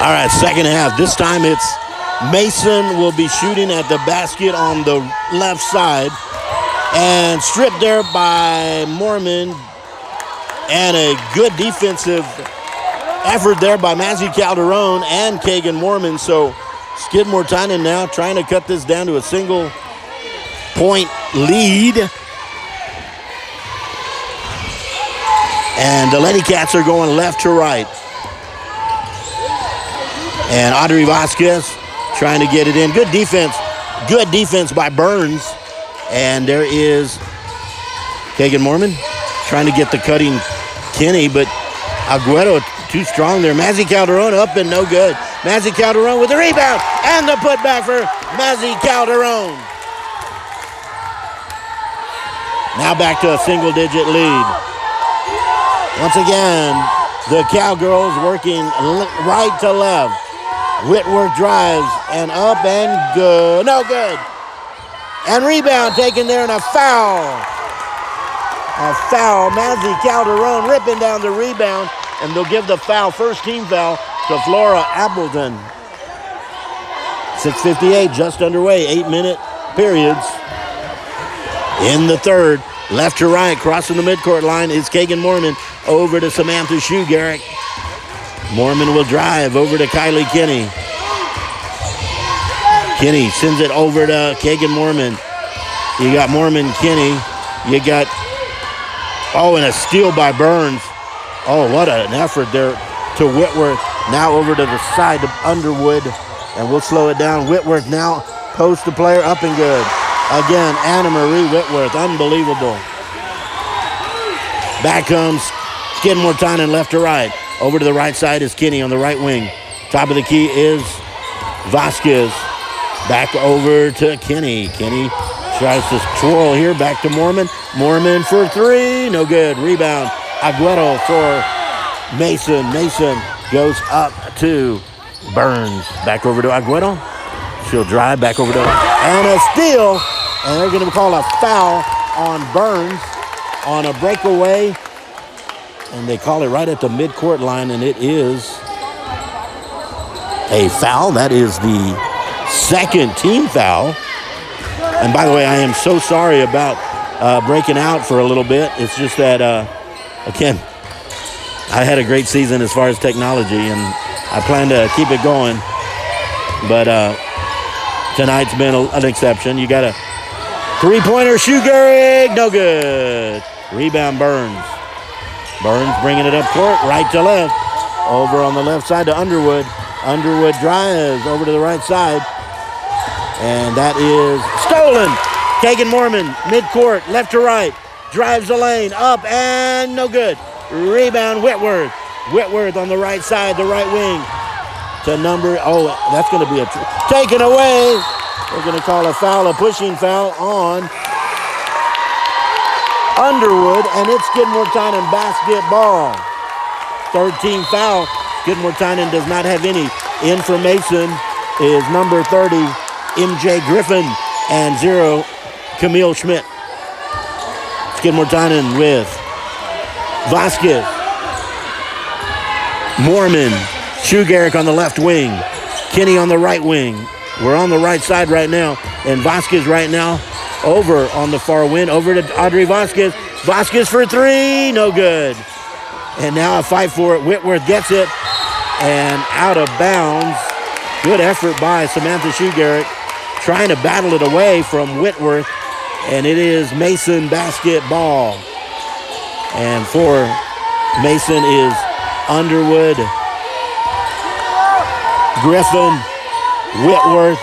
All right, second half. This time it's Mason will be shooting at the basket on the left side. And stripped there by Mormon. And a good defensive effort there by Mazzy Calderon and Kagan Mormon. So Skidmore-Tynan now trying to cut this down to a single point lead. And the Lady Cats are going left to right. And Audrey Vasquez trying to get it in. Good defense by Burns. And there is Kagan Mormon trying to get the cutting Kenny, but Aguero too strong there. Mazzy Calderon up and no good. Mazzy Calderon with the rebound and the putback for Mazzy Calderon. Now back to a single-digit lead. Once again, the Cowgirls working right to left. Whitworth drives and up and good. No good. And rebound taken there and a foul. A foul. Mazzy Calderon ripping down the rebound. And they'll give the foul, first team foul, to Flora Appleton. 6:58 just underway. 8-minute periods. In the third. Left to right, crossing the midcourt line is Kagan Mormon. Over to Samantha Shoe-Garrick. Mormon will drive over to Kylie Kinney. Kinney sends it over to Kagan Mormon. You got Mormon, Kinney. You got, and a steal by Burns. Oh, what an effort there to Whitworth. Now over to the side of Underwood. And we'll slow it down. Whitworth now post the player up and good. Again, Anna Marie Whitworth. Unbelievable. Back comes Skidmore-Tynan left to right. Over to the right side is Kinney on the right wing. Top of the key is Vasquez. Back over to Kinney. Kinney tries to twirl here. Back to Mormon. Mormon for three. No good. Rebound. Aguero for Mason. Mason goes up to Burns. Back over to Aguero. She'll drive back over to and a steal. And they're going to call a foul on Burns on a breakaway. And they call it right at the midcourt line, and it is a foul. That is the second team foul. And by the way, I am so sorry about breaking out for a little bit. It's just that, again, I had a great season as far as technology, and I plan to keep it going. But tonight's been an exception. You got a three-pointer, Shoe-Garrick, no good. Rebound Burns. Burns bringing it up court, right to left. Over on the left side to Underwood. Underwood drives over to the right side. And that is stolen. Kagan Mormon, midcourt, left to right. Drives the lane, up and no good. Rebound Whitworth. Whitworth on the right side, the right wing. To that's going to be taken away. They're going to call a foul, a pushing foul on Underwood, and it's Skidmore-Tynan basketball. Third team foul. Skidmore-Tynan does not have any. In for Mason is number 30, MJ Griffin, and 0, Camille Schmidt. Skidmore-Tynan with Vasquez. Mormon, Shoe-Garrick on the left wing. Kinney on the right wing. We're on the right side right now, and Vasquez right now over on the far wing, over to Audrey Vasquez. Vasquez for three, no good. And now a fight for it. Whitworth gets it, and out of bounds. Good effort by Samantha Shoe-Garrick, trying to battle it away from Whitworth, and it is Mason basketball. And for Mason is Underwood, Griffin, Whitworth,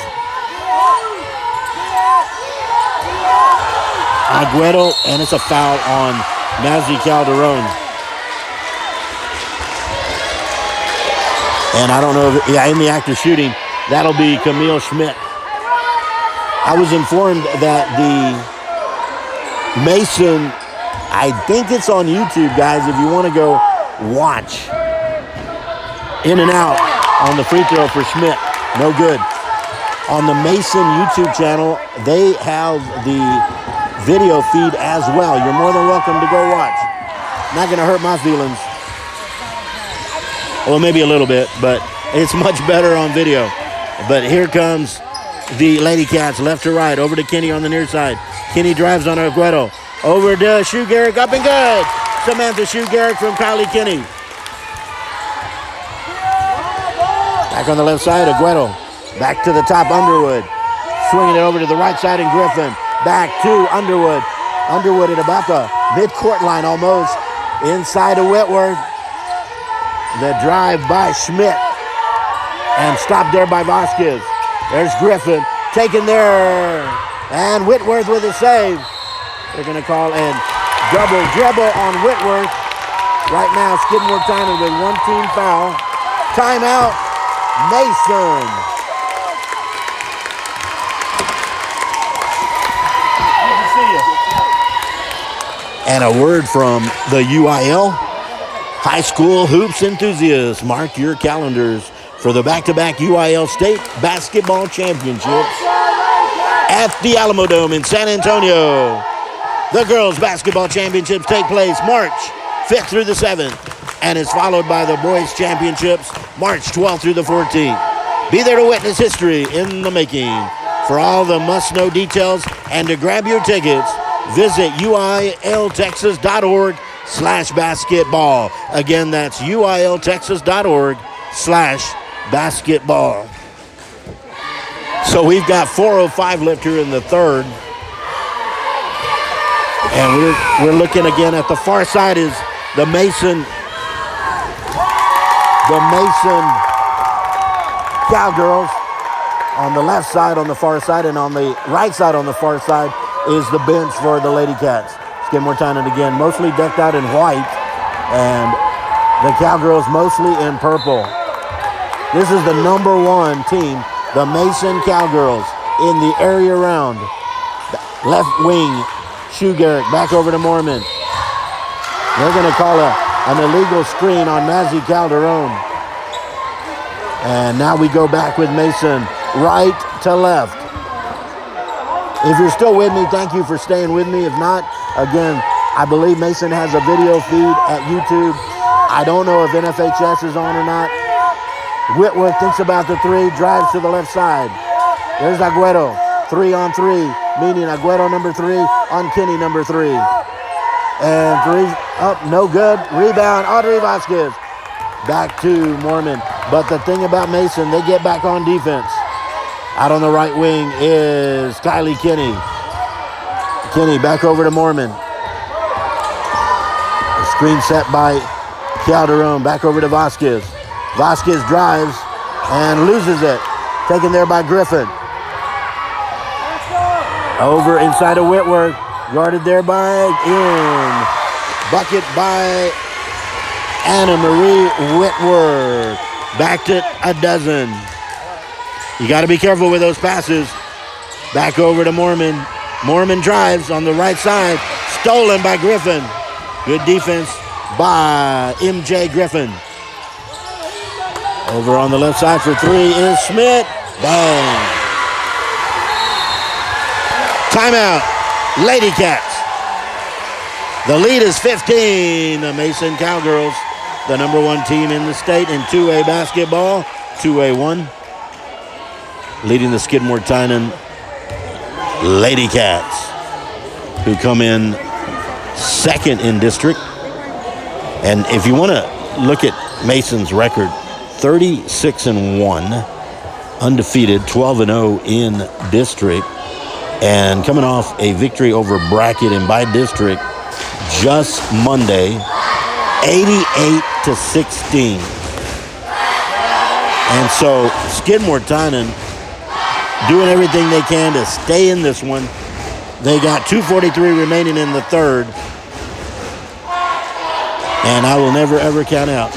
Aguero, and it's a foul on Mazzy Calderon. And I don't know if, in the act of shooting, that'll be Camille Schmidt. I was informed that the Mason, I think it's on YouTube, guys, if you want to go watch. In and out on the free throw for Schmidt. No good. On the Mason YouTube channel, they have the video feed as well. You're more than welcome to go watch. Not going to hurt my feelings. Well, maybe a little bit, but It's much better on video. But here comes the Lady Cats, left to right, over to Kenny on the near side. Kenny drives on Aguero. Over to Shoe Garrick, up and good. Samantha Shoe Garrick from Kylie Kenny. Back on the left side, Aguero. Back to the top, Underwood. Swinging it over to the right side, and Griffin. Back to Underwood. Underwood at about the mid-court line almost. Inside of Whitworth. The drive by Schmidt. And stopped there by Vasquez. There's Griffin. Taken there. And Whitworth with a save. They're going to call in double dribble on Whitworth. Right now, Skidmore-Tynan with one team foul. Timeout, Mason. And a word from the UIL. High school hoops enthusiasts, mark your calendars for the back-to-back UIL State Basketball Championships at the Alamo Dome in San Antonio. The Girls Basketball Championships take place March 5th through the 7th, and is followed by the Boys Championships March 12th through the 14th. Be there to witness history in the making. For all the must-know details and to grab your tickets, visit uiltexas.org/basketball. Again, that's uiltexas.org/basketball. So we've got 4:05 left here in the third. And we're looking again at the far side is the Mason Cowgirls on the left side on the far side, and on the right side on the far side is the bench for the Lady Cats. Skidmore-Tynan again, mostly decked out in white, and the Cowgirls mostly in purple. This is the number one team, the Mason Cowgirls, in the area round. Left wing, Shoe Garrick, back over to Mormon. They're going to call an illegal screen on Mazzy Calderon. And now we go back with Mason, right to left. If you're still with me, thank you for staying with me. If not, again, I believe Mason has a video feed at YouTube. I don't know if NFHS is on or not. Whitworth thinks about the three, drives to the left side. There's Aguero, 3-on-3, meaning Aguero number 3 on Kenny number 3. And three up, no good. Rebound, Audrey Vasquez. Back to Mormon. But the thing about Mason, they get back on defense. Out on the right wing is Kylie Kenny. Kenny back over to Mormon. The screen set by Calderon. Back over to Vasquez. Vasquez drives and loses it. Taken there by Griffin. Over inside of Whitworth. Guarded there by in. Bucket by Anna Marie Whitworth. Back to a dozen. You got to be careful with those passes. Back over to Mormon. Mormon drives on the right side. Stolen by Griffin. Good defense by MJ Griffin. Over on the left side for three is Schmidt. Bang. Timeout. Lady Cats. The lead is 15. The Mason Cowgirls, the number one team in the state in 2A basketball. 2A1. Leading the Skidmore-Tynan Lady Cats, who come in second in district. And if you want to look at Mason's record, 36-1, undefeated, 12-0 in district, and coming off a victory over Brackett and by district just Monday, 88-16. And so Skidmore-Tynan doing everything they can to stay in this one. They got 2:43 remaining in the third. And I will never, ever count out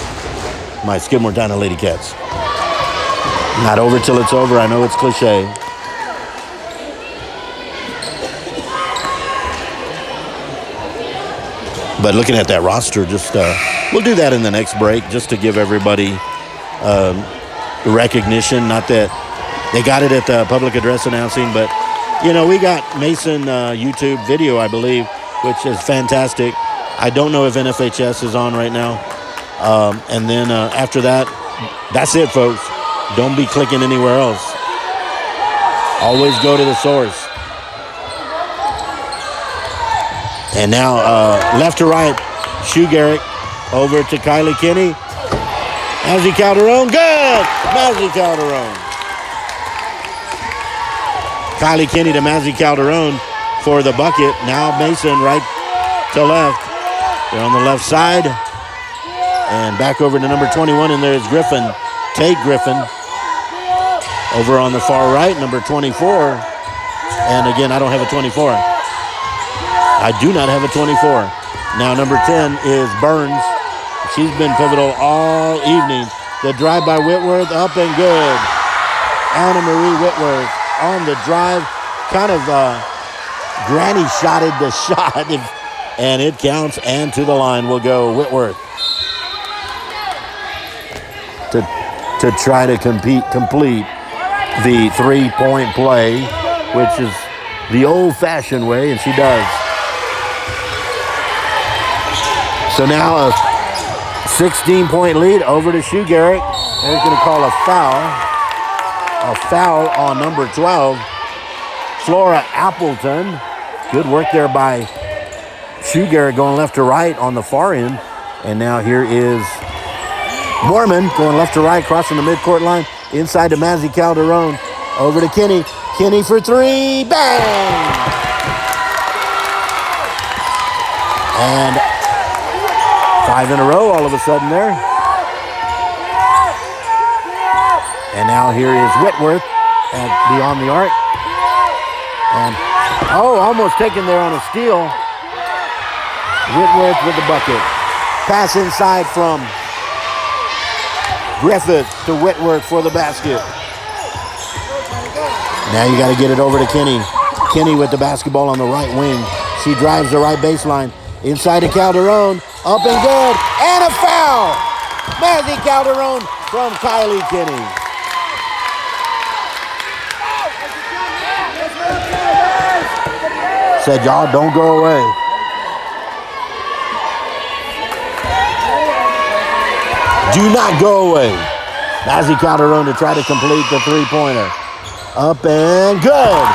my Skidmore-Tynan Lady Cats. Not over till it's over. I know it's cliche. But looking at that roster, just we'll do that in the next break just to give everybody recognition. Not that they got it at the public address announcing, but, you know, we got Mason YouTube video, I believe, which is fantastic. I don't know if NFHS is on right now. And then after that, That's it, folks. Don't be clicking anywhere else. Always go to the source. And now left to right, Shu Garrett over to Kylie Kinney. Mazzy Calderon, good! Mazzy Calderon. Kylie Kinney to Mazzy Calderon for the bucket. Now Mason right to left. They're on the left side. And back over to number 21, and there's Griffin. Tate Griffin. Over on the far right, number 24. And again, I don't have a 24. I do not have a 24. Now number 10 is Burns. She's been pivotal all evening. The drive by Whitworth, up and good. Anna Marie Whitworth on the drive. Kind of granny shotted the shot. And it counts, and to the line will go Whitworth. To try to complete the three-point play, which is the old-fashioned way, and she does. So now a 16-point lead over to Shu Garrett. They're going to call a foul. A foul on number 12, Flora Appleton. Good work there by Shu Garrett going left to right on the far end. And now here is Mormon going left to right, crossing the midcourt line. Inside to Mazzy Calderon. Over to Kinney. Kinney for three. Bang! And 5 in a row all of a sudden there. And now here is Whitworth beyond the arc. And, almost taken there on a steal. Whitworth with the bucket. Pass inside from Griffith to Whitworth for the basket. Now you got to get it over to Kinney. Kinney with the basketball on the right wing. She drives the right baseline. Inside to Calderon. Up and good. And a foul. Mazzy Calderon from Kylie Kinney. Said, y'all don't go away. Do not go away. Mazzy Calderon to try to complete the three-pointer. Up and good.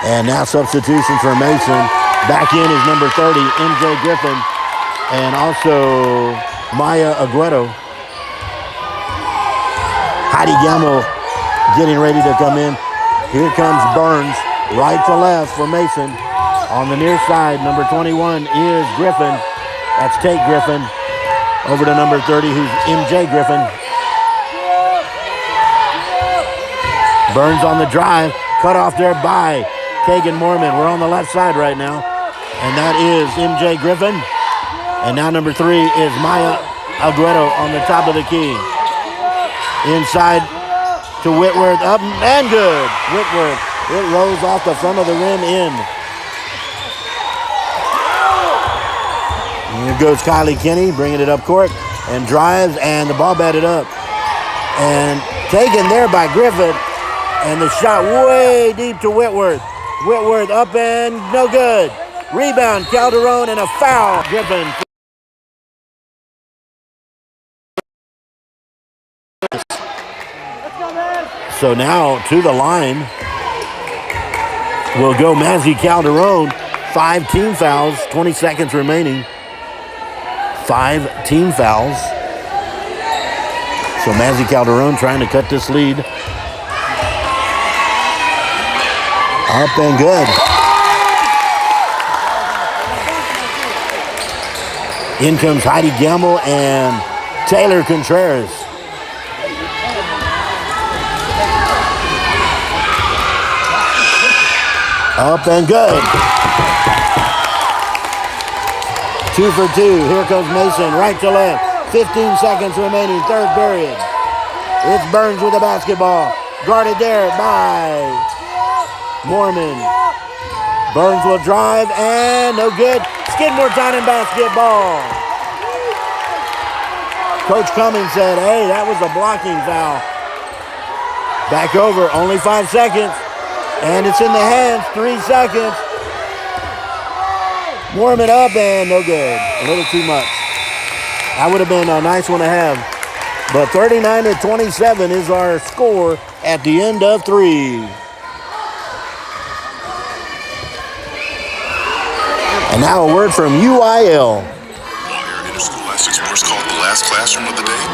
And now substitution for Mason. Back in is number 30, MJ Griffin. And also Maya Aguero. Heidi Gamble getting ready to come in. Here comes Burns, right to left for Mason. On the near side, number 21 is Griffin. That's Tate Griffin. Over to number 30, who's MJ Griffin. Burns on the drive. Cut off there by Kagan Mormon. We're on the left side right now. And that is MJ Griffin. And now number 3 is Maya Aguero on the top of the key. Inside to Whitworth. Up and good. Whitworth. It rolls off the front of the rim in. And here goes Kylie Kinney, bringing it up court, and drives, and the ball batted up. And taken there by Griffith, and the shot way deep to Whitworth. Whitworth up and no good. Rebound, Calderon, and a foul. Griffin. So now to the line will go Mazzy Calderon. 5 team fouls, 20 seconds remaining. 5 team fouls. So Mazzy Calderon trying to cut this lead. Up and good. In comes Heidi Gamble and Taylor Contreras. Up and good. 2 for 2. Here comes Mason, right to left. 15 seconds remaining, third period. It's Burns with the basketball. Guarded there by Mormon. Burns will drive, and no good. Skidmore-Tynan basketball. Coach Cummings said, hey, that was a blocking foul. Back over, only 5 seconds. And it's in the hands, 3 seconds. Mormon up and no good. A little too much. That would have been a nice one to have. But 39-27 is our score at the end of 3. And now a word from UIL. Why are interscholastic sports called the last classroom of the day?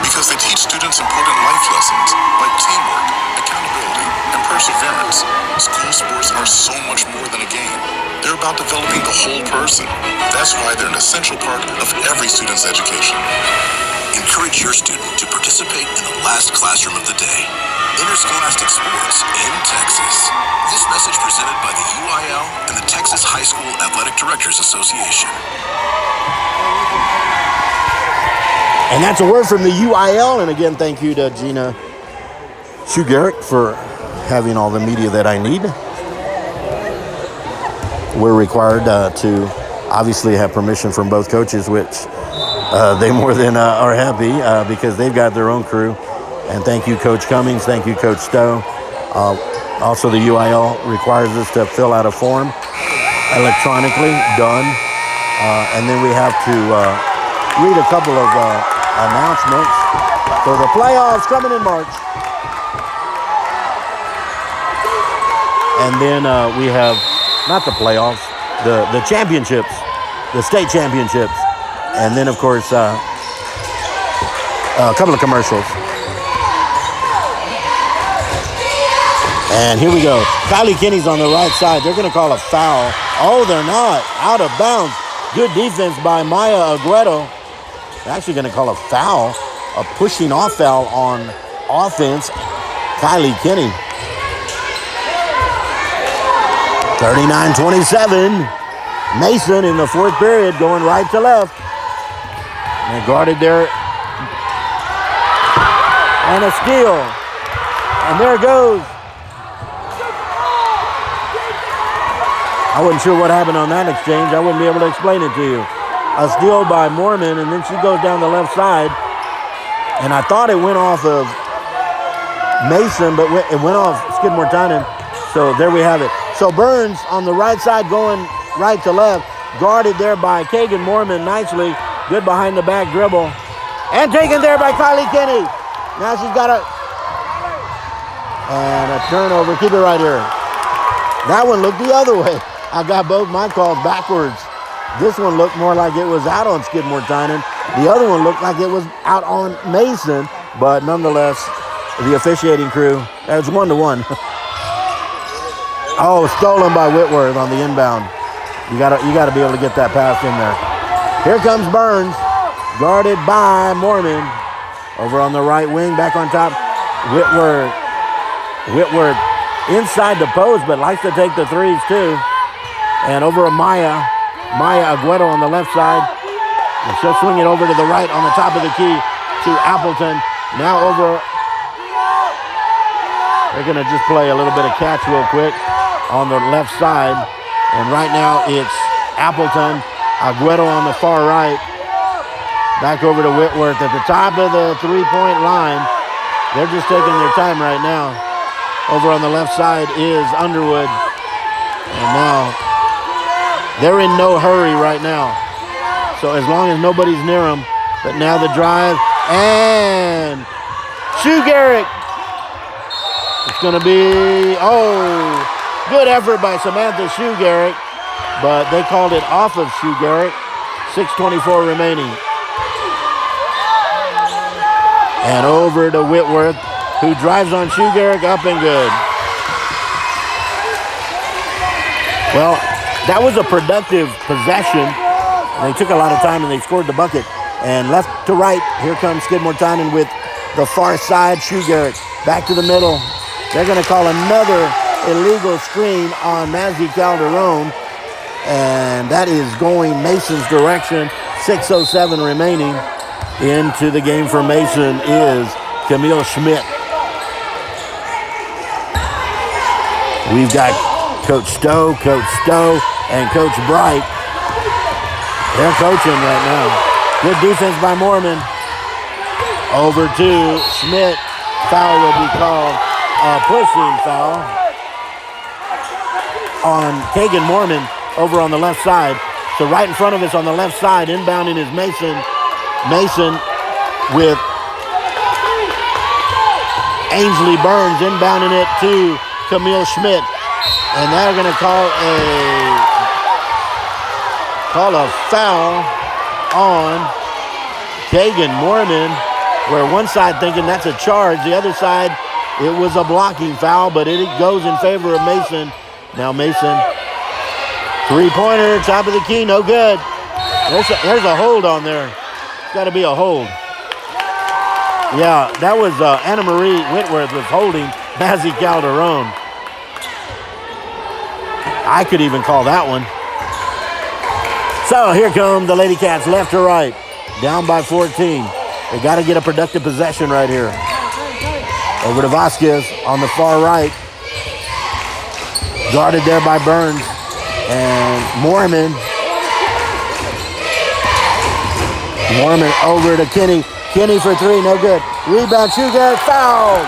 Because they teach students important life lessons like teamwork, accountability, and perseverance. School sports are so much more than a game. They're about developing the whole person. That's why they're an essential part of every student's education. Encourage your student to participate in the last classroom of the day. Interscholastic sports in Texas. This message presented by the UIL and the Texas High School Athletic Directors Association. And that's a word from the UIL. And again, thank you to Gina Shugaric for having all the media that I need. We're required to obviously have permission from both coaches, which they more than are happy because they've got their own crew. And thank you, Coach Cummings. Thank you, Coach Stowe. Also, the UIL requires us to fill out a form electronically, done. And then we have to read a couple of announcements for the playoffs coming in March. And then we have, not the playoffs, the championships, the state championships. And then, of course, a couple of commercials. And here we go. Kylie Kinney's on the right side. They're going to call a foul. Oh, they're not. Out of bounds. Good defense by Maya Aguero. They're actually going to call a foul, a pushing off foul on offense. Kylie Kinney. 39-27. Mason in the fourth period going right to left. And guarded there. And a steal. And there it goes. I wasn't sure what happened on that exchange. I wouldn't be able to explain it to you. A steal by Mormon, and then she goes down the left side. And I thought it went off of Mason, but it went off Skidmore-Tynan. So there we have it. So Burns on the right side going right to left. Guarded there by Kagan Mormon nicely. Good behind the back dribble. And taken there by Kylie Kinney. Now she's got and a turnover. Keep it right here. That one looked the other way. I got both my calls backwards. This one looked more like it was out on Skidmore-Tynan. The other one looked like it was out on Mason. But nonetheless, the officiating crew, it's 1-1. Oh, stolen by Whitworth on the inbound. You gotta be able to get that pass in there. Here comes Burns, guarded by Mormon. Over on the right wing, back on top, Whitworth. Whitworth inside the post, but likes to take the threes too. And over a Maya Aguero on the left side. And she'll swing it over to the right on the top of the key to Appleton. Now over. They're going to just play a little bit of catch real quick on the left side. And right now it's Appleton, Aguero on the far right. Back over to Whitworth at the top of the three-point line. They're just taking their time right now. Over on the left side is Underwood. And now they're in no hurry right now. So as long as nobody's near them. But now the drive. And Shugaric. It's going to be, good effort by Samantha Shugaric. But they called it off of Shugaric. 6:24 remaining. And over to Whitworth, who drives on Shugaric, up and good. Well, that was a productive possession. They took a lot of time and they scored the bucket. And left to right, here comes Skidmore-Tynan with the far side. Shugaric back to the middle. They're going to call another illegal screen on Mazzy Calderon. And that is going Mason's direction. 6:07 remaining. Into the game for Mason is Camille Schmidt. We've got Coach Stowe, and Coach Bright. They're coaching right now. Good defense by Mormon. Over to Schmidt. Foul will be called a pushing foul on Kagan Mormon over on the left side. So right in front of us on the left side, inbounding is Mason. Mason with Ainsley Burns inbounding it to Camille Schmidt. And they're going to call a foul on Kagan Mormon, where one side thinking that's a charge, the other side it was a blocking foul, but it goes in favor of Mason. Now Mason, three-pointer, top of the key, no good. There's a hold on there. It's got to be a hold. Yeah, that was Anna Marie Whitworth was holding Mazzy Calderon. I could even call that one. So here come the Lady Cats, left to right, down by 14. They got to get a productive possession right here. Over to Vasquez on the far right. Guarded there by Burns. And Mormon over to Kenny. Kenny for three, no good. Rebound, Shoegarrett, fouled.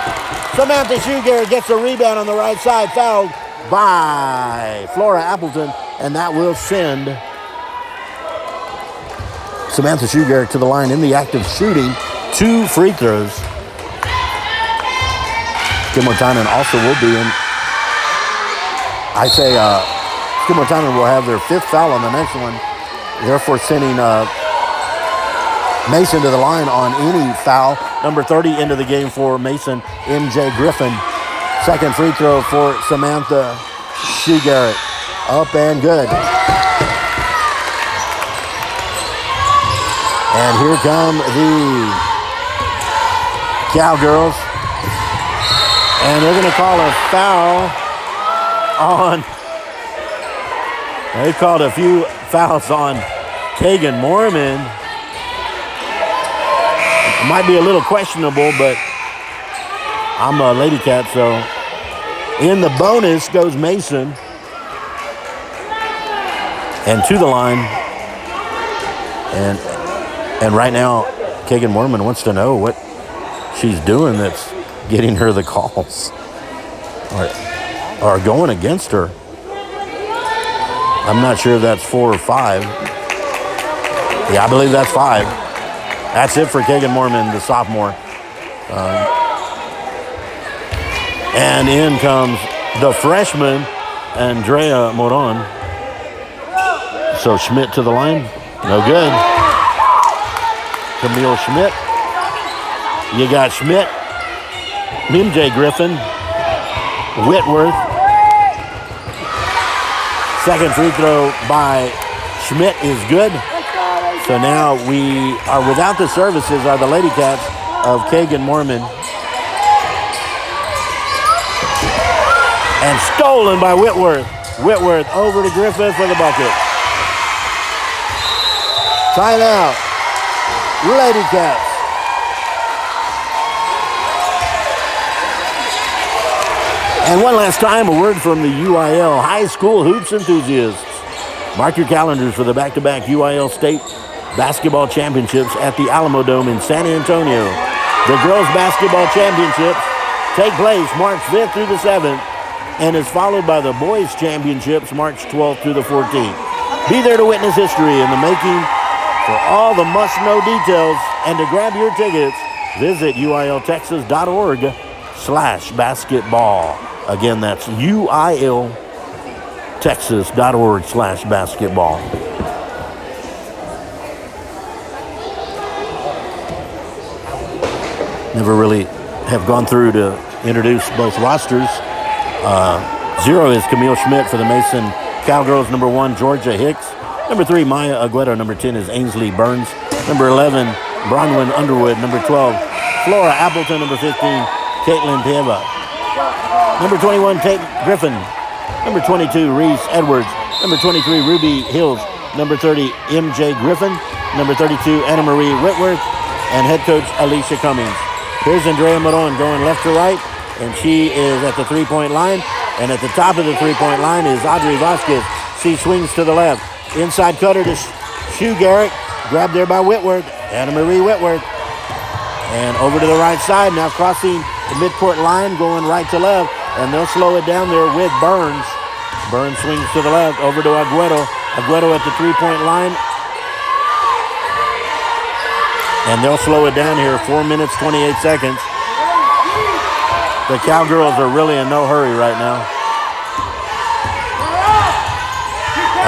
Samantha Shoegarrett gets a rebound on the right side, fouled by Flora Appleton. And that will send Samantha Shoegarrett to the line in the act of shooting 2 free throws. Skidmore-Tynan also will be in. I say Skidmore-Tynan will have their 5th foul on the next one, therefore sending Mason to the line on any foul. Number 30 into the game for Mason, MJ Griffin. Second free throw for Samantha Shoegarrett. Up and good. And here come the Cowgirls. And they're going to call a foul on. They called a few fouls on Kagan Mormon. It might be a little questionable, but I'm a Lady Cat, so in the bonus goes Mason. And to the line. And right now, Kagan Mormon wants to know what she's doing that's getting her the calls or going against her. I'm not sure if that's 4 or 5. Yeah, I believe that's 5. That's it for Kagan Mormon, the sophomore. And in comes the freshman, Andrea Moron. So Schmidt to the line. No good. Camille Schmidt. You got Schmidt. MJ Griffin. Whitworth. Second free throw by Schmidt is good. So now we are without the services are the Lady Cats of Kagan Mormon. And stolen by Whitworth. Whitworth over to Griffith for the bucket. Timeout. Lady Cats. And one last time, a word from the UIL High School Hoops enthusiasts. Mark your calendars for the back-to-back UIL State Basketball Championships at the Alamo Dome in San Antonio. The Girls Basketball Championships take place March 5th through the 7th and is followed by the Boys Championships March 12th through the 14th. Be there to witness history in the making. For all the must-know details and to grab your tickets, visit uiltexas.org/basketball. Again, that's uiltexas.org/basketball. Never really have gone through to introduce both rosters. 0 is Camille Schmidt for the Mason Cowgirls. Number 1, Georgia Hicks. Number 3, Maya Aguero. Number 10 is Ainsley Burns. Number 11, Bronwyn Underwood. Number 12, Flora Appleton. Number 15, Caitlin Pieva. Number 21, Tate Griffin. Number 22, Reese Edwards. Number 23, Ruby Hills. Number 30, MJ Griffin. Number 32, Anna Marie Whitworth. And head coach Alicia Cummings. Here's Andrea Moron going left to right. And she is at the three-point line. And at the top of the three-point line is Audrey Vasquez. She swings to the left. Inside cutter to Shoegarrett. Grabbed there by Whitworth. Anna Marie Whitworth. And over to the right side. Now crossing the midcourt line, going right to left. And they'll slow it down there with Burns. Burns swings to the left. Over to Aguero. Aguero at the three-point line. And they'll slow it down here, 4 minutes, 28 seconds. The Cowgirls are really in no hurry right now.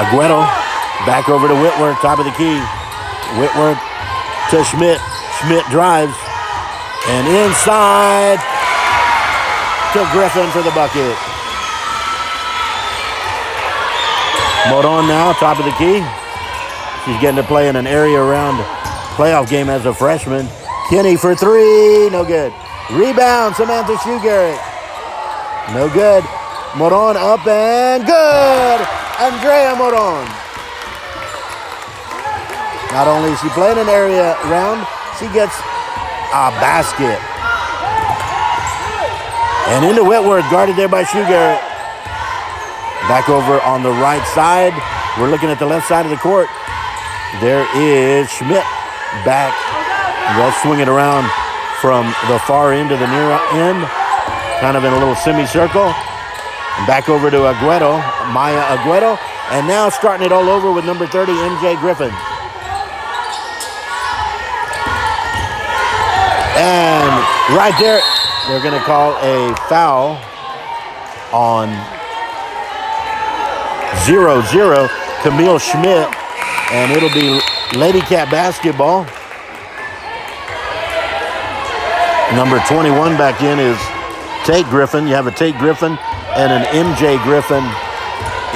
Aguero back over to Whitworth, top of the key. Whitworth to Schmidt. Schmidt drives. And inside to Griffin for the bucket. Moron now, top of the key. She's getting to play in an area-round playoff game as a freshman. Kinney for three, no good. Rebound, Samantha Shoegarrett. No good. Moron up and good. Andrea Moron. Not only is she playing an area round, she gets a basket. And into Whitworth, guarded there by Shoegarrett. Back over on the right side. We're looking at the left side of the court. There is Schmidt back. They'll swing it around from the far end to the near end, kind of in a little semicircle. And back over to Aguero, Maya Aguero. And now starting it all over with number 30, MJ Griffin. And right there, they're going to call a foul on 0-0, Camille Schmidt, and it'll be Lady Cat basketball. Number 21 back in is Tate Griffin. You have a Tate Griffin and an MJ Griffin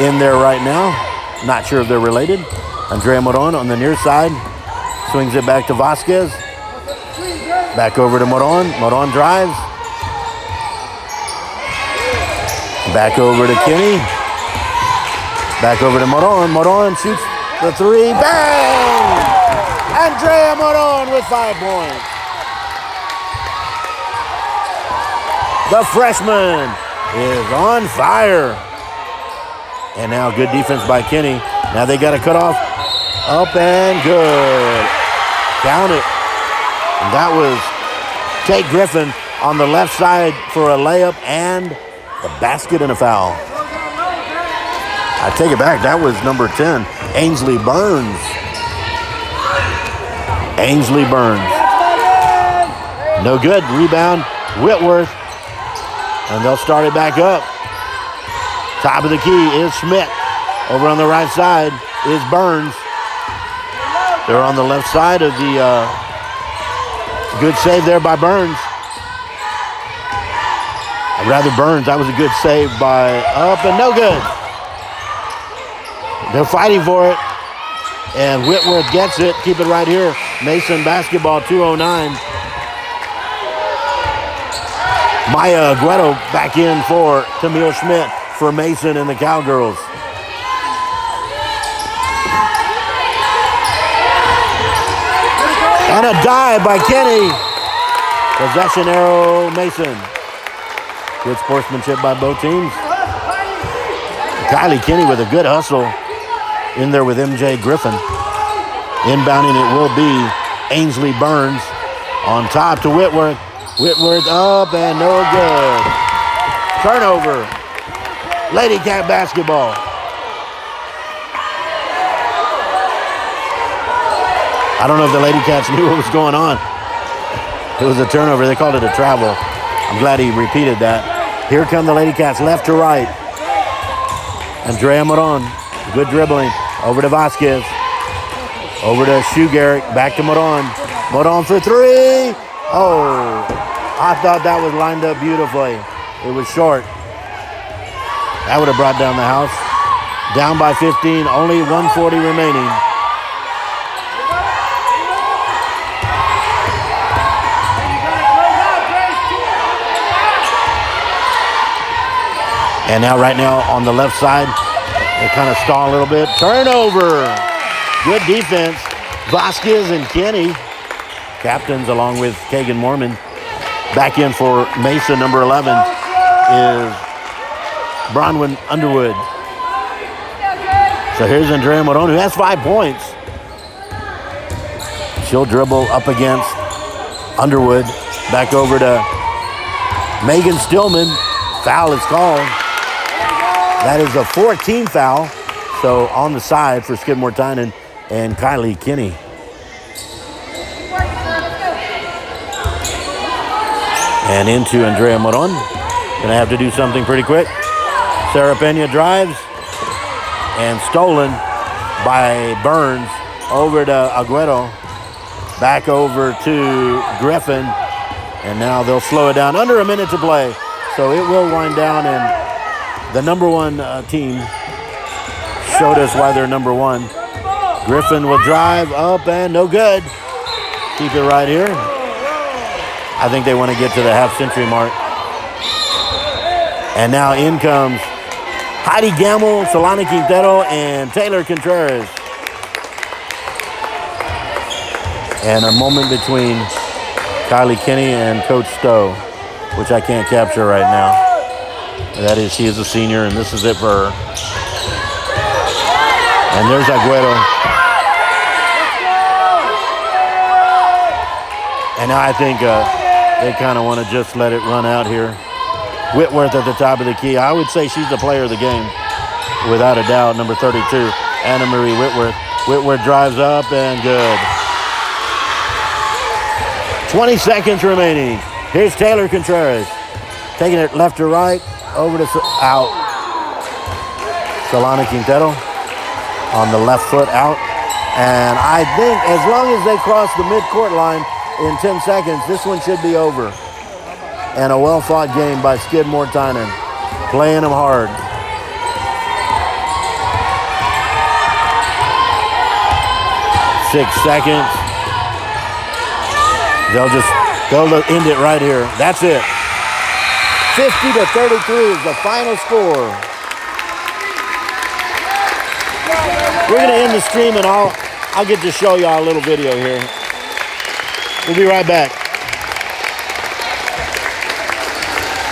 in there right now. Not sure if they're related. Andrea Moron on the near side. Swings it back to Vasquez. Back over to Moron. Moron drives. Back over to Kinney. Back over to Moron. Moron shoots the three. Bang! Andrea Moron with 5 points. The freshman is on fire. And now good defense by Kinney. Now they got to cut off. Up and good. Count it. And that was Tate Griffin on the left side for a layup and the basket and a foul. I take it back. That was number 10, Ainsley Burns. Ainsley Burns. No good. Rebound, Whitworth. And they'll start it back up. Top of the key is Schmidt. Over on the right side is Burns. They're on the left side of the good save there by Burns. Rather Burns. That was a good save by up and no good. They're fighting for it. And Whitworth gets it. Keep it right here. Mason basketball, 2:09. Maya Aguero back in for Camille Schmidt for Mason and the Cowgirls. And a dive by Kenny. Possession arrow, Mason. Good sportsmanship by both teams. Kylie Kinney with a good hustle in there with MJ Griffin. Inbounding it will be Ainsley Burns. On top to Whitworth. Whitworth up and no good. Turnover. Lady Cat basketball. I don't know if the Lady Cats knew what was going on. It was a turnover. They called it a travel. I'm glad he repeated that. Here come the Lady Cats left to right. Andrea Moron. Good dribbling. Over to Vasquez. Over to Shoegarrett. Back to Moron. Moron for three. Oh, I thought that was lined up beautifully. It was short. That would have brought down the house. Down by 15. Only 1:40 remaining. And now right now on the left side, they kind of stall a little bit. Turnover. Good defense. Vasquez and Kenny, captains along with Kagan Mormon. Back in for Mason, number 11, is Bronwyn Underwood. So here's Andrea Moron, who has 5 points. She'll dribble up against Underwood. Back over to Megan Stillman. Foul is called. That is a 14 foul. So on the side for Skidmore-Tynan and Kylie Kinney. And into Andrea Moron. Gonna have to do something pretty quick. Sarah Pena drives. And stolen by Burns. Over to Aguero. Back over to Griffin. And now they'll slow it down. Under a minute to play. So it will wind down. And the number one team showed us why they're number one. Griffin will drive up and no good. Keep it right here. I think they want to get to the half-century mark. And now in comes Heidi Gamble, Solana Quintero, and Taylor Contreras. And a moment between Kylie Kinney and Coach Stowe, which I can't capture right now. That is, she is a senior, and this is it for her. And there's Aguero. And now I think they kind of want to just let it run out here. Whitworth at the top of the key. I would say she's the player of the game, without a doubt, number 32, Anna Marie Whitworth. Whitworth drives up and good. 20 seconds remaining. Here's Taylor Contreras. Taking it left to right, over to out. Solana Quintero on the left foot out. And I think as long as they cross the midcourt line in 10 seconds, this one should be over. And a well-fought game by Skidmore-Tynan. Playing them hard. Six seconds. They'll end it right here. That's it. 50-33 is the final score. We're going to end the stream and I'll get to show y'all a little video here. We'll be right back.